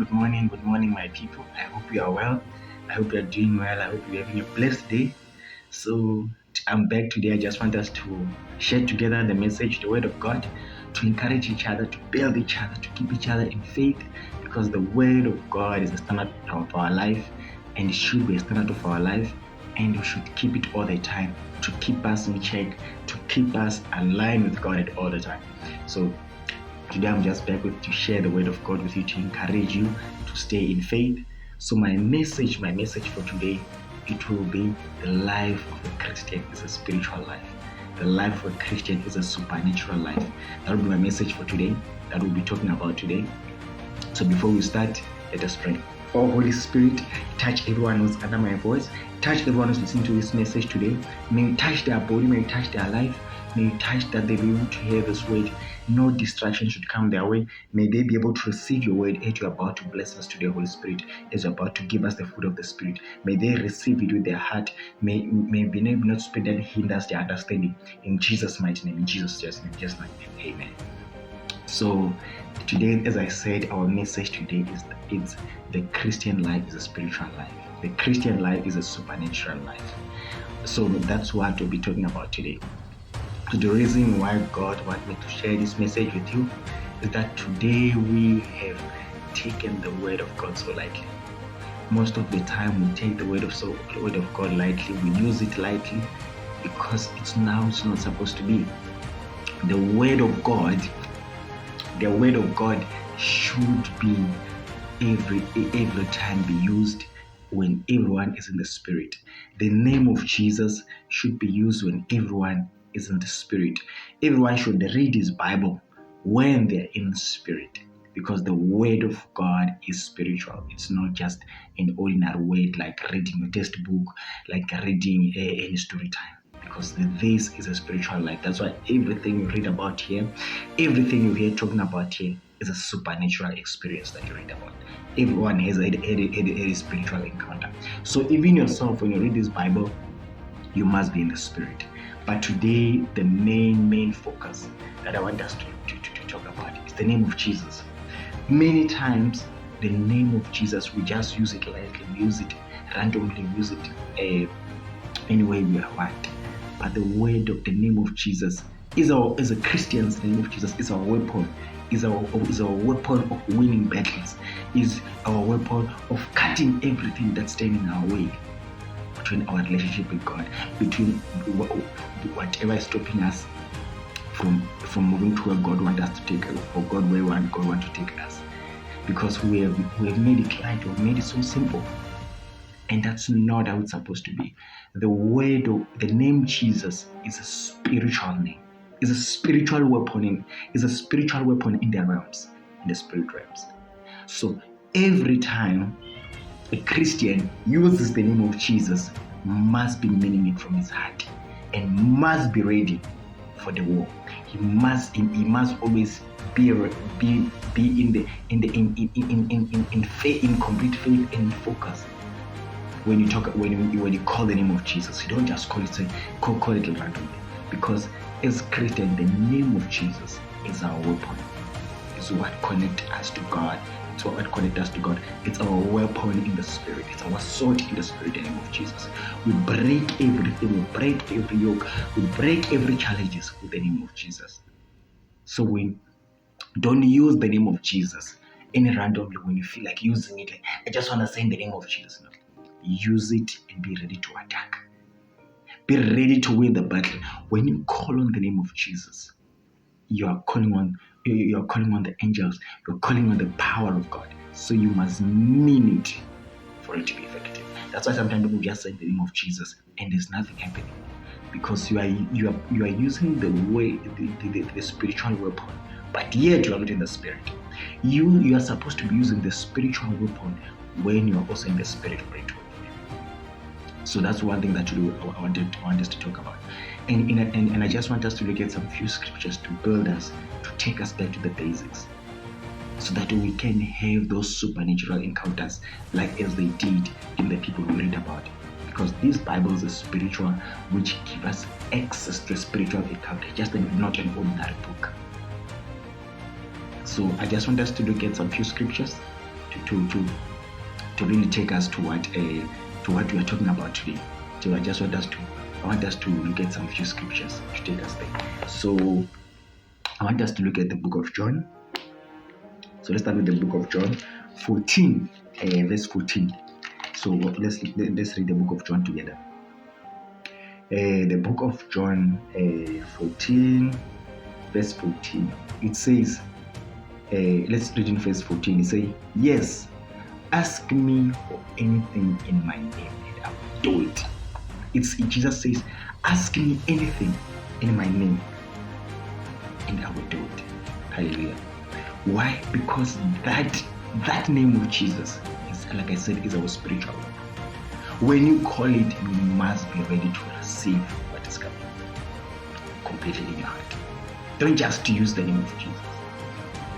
good morning, my people. I hope you are well. I hope you are doing well. I hope you're having a blessed day. So, I'm back today. I just want us to share together the message, the word of God, to encourage each other, to build each other, to keep each other in faith, because the word of God is a standard of our life and it should be a standard of our life, and we should keep it all the time to keep us in check, to keep us aligned with God at all the time. So, today I'm just back to share the word of God with you, to encourage you to stay in faith. So my message for today, it will be the life of a Christian is a spiritual life. The life of a Christian is a supernatural life. That will be my message for today, that we'll be talking about today. So before we start, let us pray. Oh, Holy Spirit, touch everyone who's under my voice. Touch everyone who's listening to this message today. May you touch their body, may you touch their life. May you touch that they be able to hear this word. No distraction should come their way. May they be able to receive your word as you're about to bless us today, Holy Spirit, as you're about to give us the food of the Spirit. May they receive it with their heart. May be not spirit that hinders their understanding. In Jesus' mighty name, in Jesus' name, amen. So today, as I said, our message today is the Christian life is a spiritual life. The Christian life is a supernatural life. So that's what we'll be talking about today. So the reason why God wants me to share this message with you is that today we have taken the word of God so lightly. Most of the time we take the word of God lightly. We use it lightly because it's not supposed to be. The word of God should be every time be used when everyone is in the Spirit. The name of Jesus should be used when everyone is in the Spirit. Everyone should read his Bible when they're in the Spirit, because the word of God is spiritual. It's not just an ordinary word like reading a textbook, like reading any story time, because this is a spiritual life. That's why everything you read about here, everything you hear talking about here is a supernatural experience that you read about. Everyone has a spiritual encounter. So even yourself, when you read this Bible, you must be in the Spirit. But today, the main focus that I want us to talk about is the name of Jesus. Many times, the name of Jesus, we just use it lightly, we use it randomly, we use it any way we want. But the word of the name of Jesus is a Christian's name of Jesus is our weapon. Is our weapon of winning battles. Is our weapon of cutting everything that's standing in our way, between our relationship with God, between whatever is stopping us from moving to where God wants us to take us, or where God wants to take us. Because we have made it light, we've made it so simple. And that's not how it's supposed to be. The name Jesus is a spiritual name. Is a spiritual weapon in the realms, in the spirit realms. So every time a Christian uses the name of Jesus, must be meaning it from his heart and must be ready for the war. He must always be in complete faith and focus. When you call the name of Jesus, you don't just call it randomly, because as Christian, the name of Jesus is our weapon. It's what connects us to God. It's what connects us to God. It's our weapon in the Spirit. It's our sword in the Spirit, the name of Jesus. We break everything. We break every yoke. We break every challenges with the name of Jesus. So we don't use the name of Jesus any randomly when you feel like using it. Like, I just want to say in the name of Jesus. No. Use it and be ready to attack. Be ready to win the battle. When you call on the name of Jesus, you are calling on the angels. You're calling on the power of God. So you must mean it for it to be effective. That's why sometimes people just say the name of Jesus and there's nothing happening, because you are using the spiritual weapon, but yet you are not in the Spirit. You are supposed to be using the spiritual weapon when you are also in the Spirit for it to work. So that's one thing that I want us to talk about. And I just want us to look at some few scriptures to build us, to take us back to the basics, so that we can have those supernatural encounters like as they did in the people we read about. Because this Bible is a spiritual, which gives us access to a spiritual encounter, just not an ordinary book. So I just want us to look at some few scriptures to really take us to what we are talking about today. So I want us to look at some few scriptures to take us there. So I want us to look at the book of John. So let's start with the book of John 14, verse 14. So let's read the book of John together. The book of John 14, verse 14. It says, let's read in verse 14. It says, yes, ask me for anything in my name and I will do it. Jesus says, ask me anything in my name and I will do it. Hallelujah. Why? Because that name of Jesus is, like I said, is our spiritual weapon. When you call it, you must be ready to receive what is coming completely in your heart. Don't just use the name of Jesus.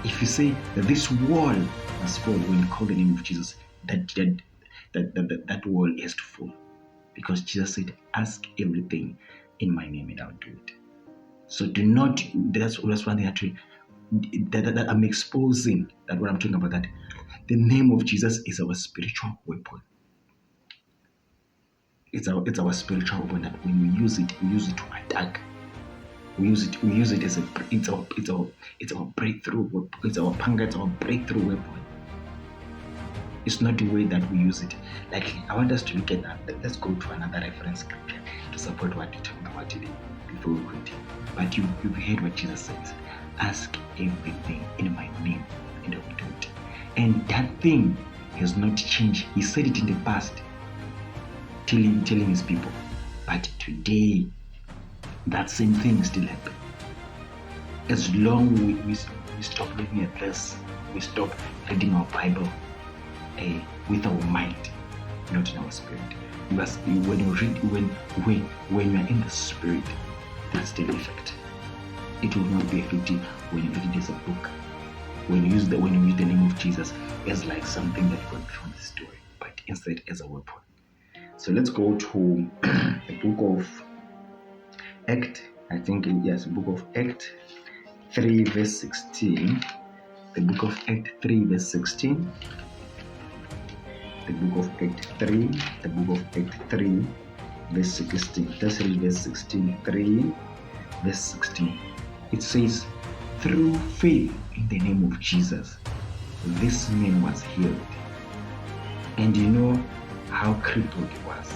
If you say that this wall must fall when you call the name of Jesus, that wall has to fall. Because Jesus said, ask everything in my name and I'll do it. So do not, that's one thing that I'm exposing, that what I'm talking about, that the name of Jesus is our spiritual weapon. It's our spiritual weapon, that when we use it to attack. We use it as it's our breakthrough weapon. It's our panga, it's our breakthrough weapon. It's not the way that we use it. Like, I want us to look at that. Let's go to another reference scripture to support what we're talking about today before we continue. But you've heard what Jesus says. Ask everything in my name and I will do it. And that thing has not changed. He said it in the past, telling his people. But today, that same thing still happens. As long as we stop looking at this, we stop reading our Bible with our mind, not in our spirit. Because when you read, when you are in the spirit, that's the effect. It will not be effective when you read it as a book. When you use the name of Jesus as like something that got from the story, but instead as a weapon. So let's go to the book of Act. I think yes, the book of Act 3 verse 16. The book of Act 3 verse 16. The book of Act 3. The book of Act 3 verse 16. Let's read verse 16. 3 verse 16. It says, through faith in the name of Jesus, this man was healed. And you know how crippled he was.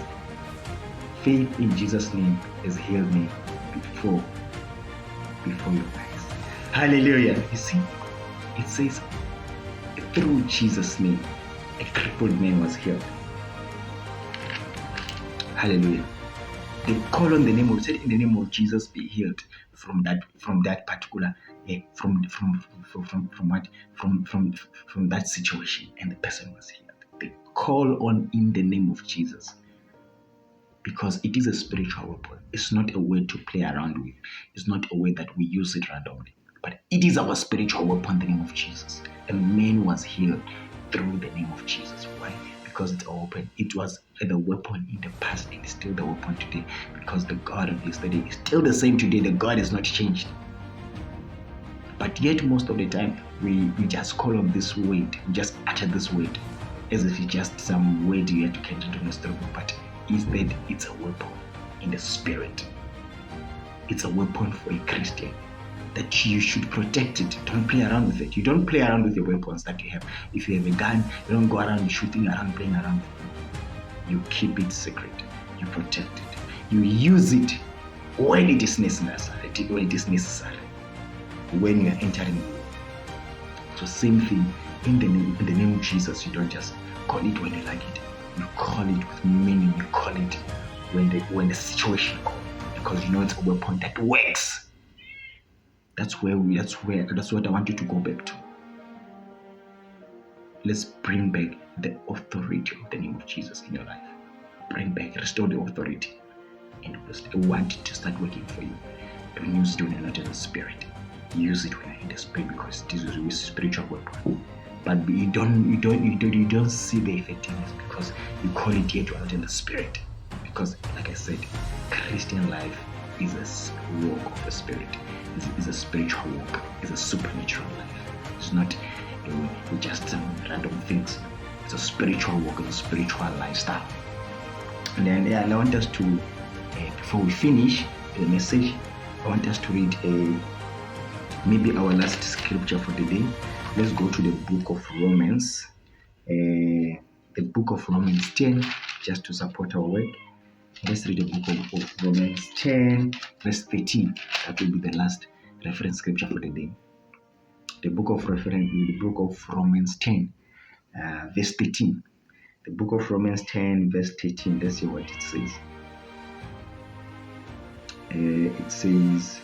Faith in Jesus' name has healed me before your eyes. Hallelujah. You see, it says, through Jesus' name, a crippled man was healed. Hallelujah. They call on the name of, said in the name of Jesus, be healed from that particular from that situation, and the person was healed. They call on in the name of Jesus because it is a spiritual weapon. It's not a way to play around with. It's not a way that we use it randomly, but it is our spiritual weapon, the name of Jesus. A man was healed through the name of Jesus. Why? Because it's a weapon. It was the weapon in the past and it's still the weapon today, because the God of yesterday is still the same today. The God has not changed. But yet most of the time we just call up this word, we just utter this word as if it's just some word you have to get into the story. But instead it's a weapon in the spirit. It's a weapon for a Christian that you should protect it. Don't play around with it. You don't play around with the weapons that you have. If you have a gun, you don't go around shooting around, playing around with it. You keep it secret. You protect it. You use it when it is necessary. When you are entering the war. So same thing in the name of Jesus. You don't just call it when you like it. You call it with meaning. You call it when the situation comes, because you know it's a weapon that works. That's what I want you to go back to. Let's bring back the authority of the name of Jesus in your life. Bring back, restore the authority, and I want it to start working for you. Don't use it when you're not in the spirit. Use it when you're in the spirit, because it is a spiritual weapon. But you don't see the effectiveness because you call it yet you are not in the spirit. Because, like I said, Christian life is a walk of the spirit. It's a spiritual walk. It's a supernatural life. It's not With just some random things. It's a spiritual walk, it's a spiritual lifestyle. And then I want us to, before we finish the message, I want us to read maybe our last scripture for the day. Let's go to the book of Romans, the book of Romans 10, just to support our work. Let's read the book of Romans 10, verse 13. That will be the last reference scripture for the day. The book of Romans 10, verse 13. The book of Romans 10, verse 13. Let's see what it says. It says,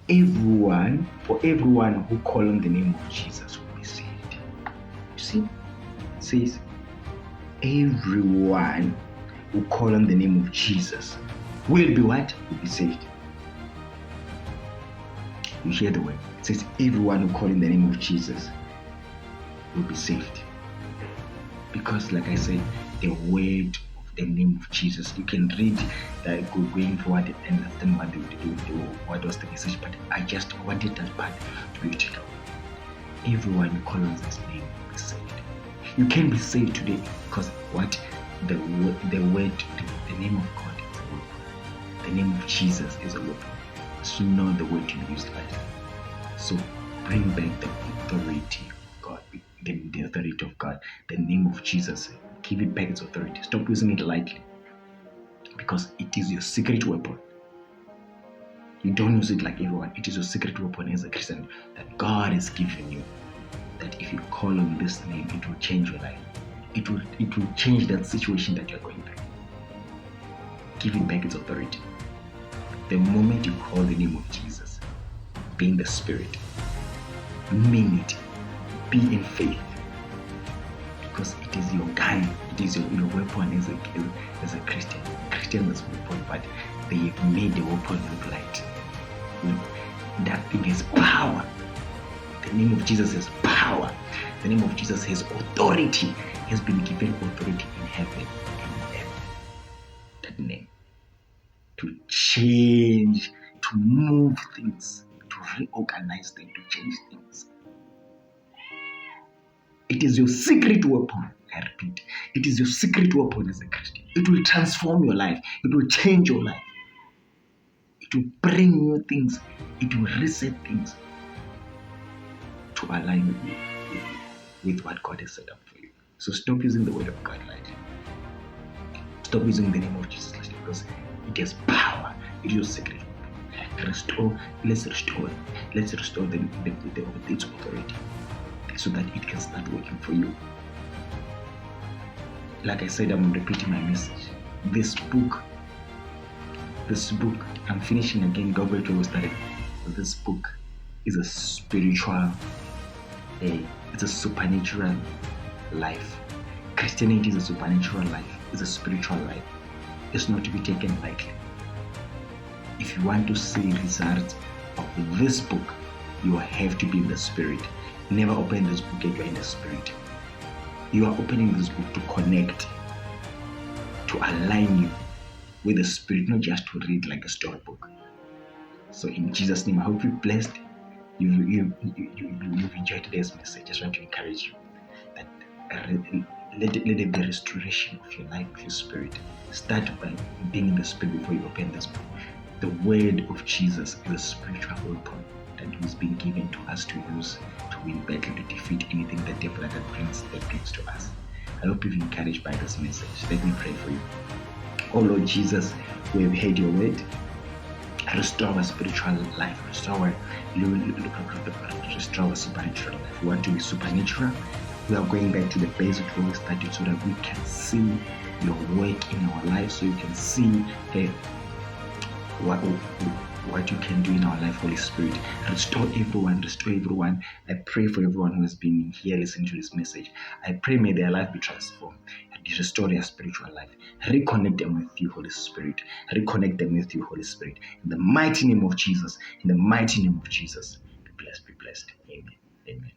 everyone who call on the name of Jesus will be saved. You see, it says, everyone who call on the name of Jesus will be what? Will be saved. You hear the word. It says, everyone who call in the name of Jesus will be saved. Because, like I said, the word of the name of Jesus, you can read that going forward and understand what was the message, but I just wanted that part to be taken. Everyone who calls on this name will be saved. You can be saved today because what? The word, the name of God is a weapon. The name of Jesus is a weapon. So know the word to use lightly. So bring back the authority of God, the authority of God, the name of Jesus. Give it back its authority. Stop using it lightly, because it is your secret weapon. You don't use it like everyone. It is your secret weapon as a Christian that God has given you. That if you call on this name, it will change your life. It will change that situation that you're going through. Give it back its authority. The moment you call the name of Jesus, be in the spirit, mean it, be in faith, because it is your gun, it is your weapon as a Christian. Christians have weapon, but they have made the weapon look light. That thing has power. The name of Jesus has power. The name of Jesus has authority. He has been given authority in heaven and on earth. That name. To change, to move things, to reorganize things, to change things. It is your secret weapon, I repeat. It is your secret weapon as a Christian. It will transform your life. It will change your life. It will bring new things. It will reset things to align with what God has set up for you. So stop using the word of God lightly. Stop using the name of Jesus lightly, because it has power. It is your secret. Let's restore its authority, so that it can start working for you. Like I said, I'm repeating my message. This book, I'm finishing again. Go back to where we started. This book is a spiritual, it's a supernatural life. Christianity is a supernatural life. It's a spiritual life. It's not to be taken lightly. If you want to see results of this book, you have to be in the spirit. Never open this book if you're in the spirit. You are opening this book to connect, to align you with the spirit, not just to read like a storybook. So in Jesus' name, I hope you're blessed. You've enjoyed today's message. I just want to encourage you that let there be restoration of your life, of your spirit. Start by being in the spirit before you open this book. The word of Jesus is a spiritual weapon that has been given to us to use to win battle, to defeat anything the devil that brings to us. I hope you're encouraged by this message. Let me pray for you. Oh Lord Jesus, we have heard your word. Restore our spiritual life. Restore our supernatural life. We want to be supernatural. We are going back to the basic where we started, so that we can see your work in our life, so you can see what you can do in our life, Holy Spirit. Restore everyone. I pray for everyone who has been here listening to this message. I pray may their life be transformed and you restore their spiritual life. Reconnect them with you, Holy Spirit. Reconnect them with you, Holy Spirit. In the mighty name of Jesus. In the mighty name of Jesus. Be blessed. Amen.